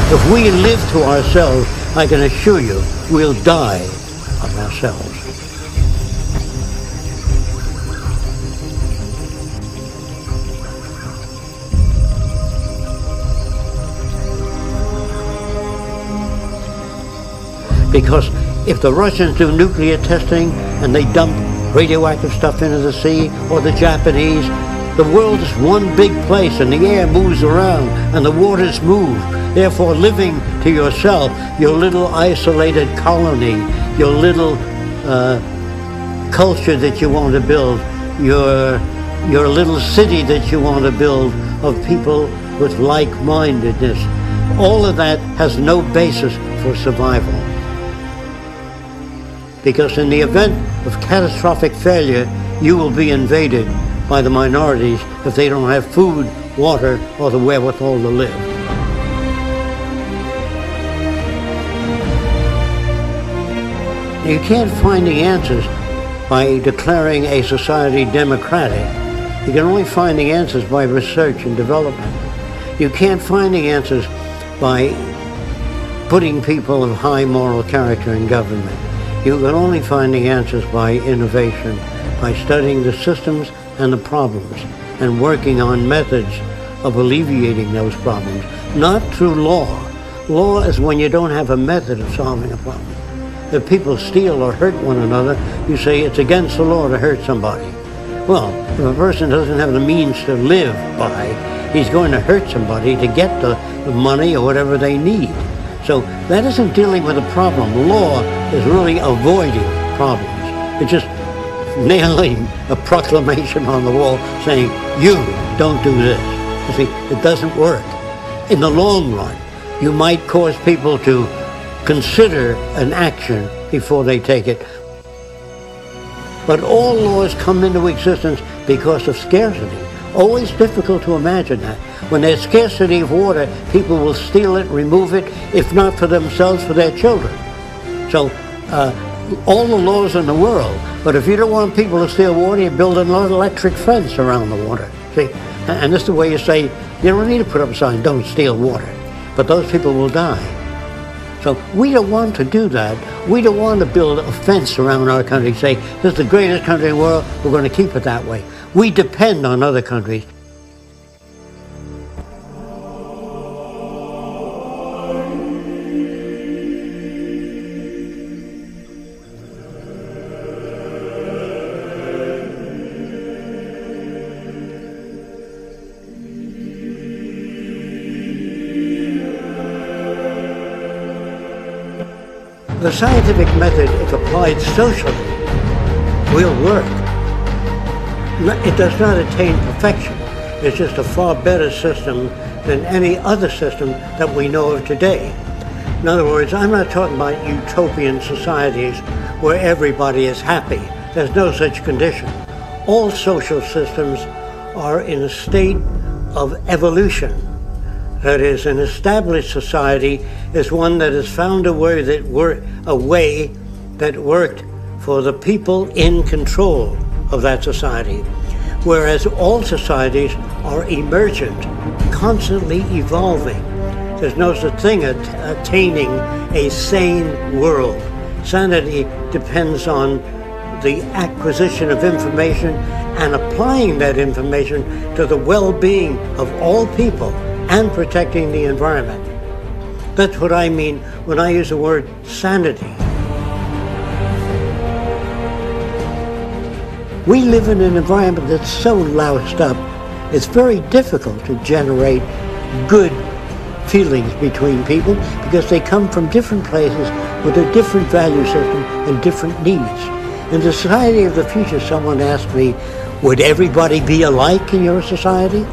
If we live to ourselves, I can assure you, we'll die of ourselves. Because if the Russians do nuclear testing and they dump radioactive stuff into the sea, or the Japanese, the world is one big place and the air moves around and the waters move. Therefore, living to yourself, your little isolated colony, your little culture that you want to build, your little city that you want to build of people with like-mindedness, all of that has no basis for survival. Because in the event of catastrophic failure, you will be invaded by the minorities if they don't have food, water, or the wherewithal to live. You can't find the answers by declaring a society democratic. You can only find the answers by research and development. You can't find the answers by putting people of high moral character in government. You can only find the answers by innovation, by studying the systems and the problems, and working on methods of alleviating those problems, not through law. Law is when you don't have a method of solving a problem. If people steal or hurt one another, you say it's against the law to hurt somebody. Well, if a person doesn't have the means to live by, he's going to hurt somebody to get the money or whatever they need. So that isn't dealing with a problem. Law is really avoiding problems. It's just nailing a proclamation on the wall saying, you don't do this. You see, it doesn't work. In the long run, you might cause people to consider an action before they take it. But all laws come into existence because of scarcity. Always difficult to imagine that. When there's scarcity of water, people will steal it, remove it, if not for themselves, for their children. So all the laws in the world, but if you don't want people to steal water, you build an electric fence around the water. See, and this is the way you say, you don't need to put up a sign, don't steal water. But those people will die. So we don't want to do that. We don't want to build a fence around our country, say, this is the greatest country in the world, we're going to keep it that way. We depend on other countries. The scientific method, if applied socially, will work. It does not attain perfection. It's just a far better system than any other system that we know of today. In other words, I'm not talking about utopian societies where everybody is happy. There's no such condition. All social systems are in a state of evolution. That is, an established society is one that has found a way that worked for the people in control of that society. Whereas all societies are emergent, constantly evolving. There's no such thing as attaining a sane world. Sanity depends on the acquisition of information and applying that information to the well-being of all people and protecting the environment. That's what I mean when I use the word sanity. We live in an environment that's so loused up, it's very difficult to generate good feelings between people because they come from different places with a different value system and different needs. In the society of the future, someone asked me, would everybody be alike in your society?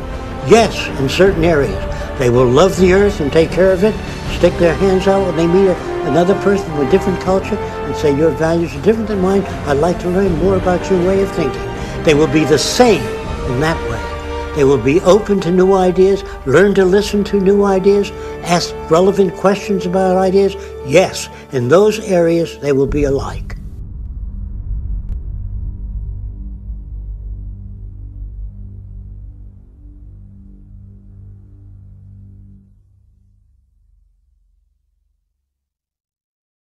Yes, in certain areas. They will love the earth and take care of it, stick their hands out when they meet another person with a different culture and say, your values are different than mine, I'd like to learn more about your way of thinking. They will be the same in that way. They will be open to new ideas, learn to listen to new ideas, ask relevant questions about ideas. Yes, in those areas they will be alike.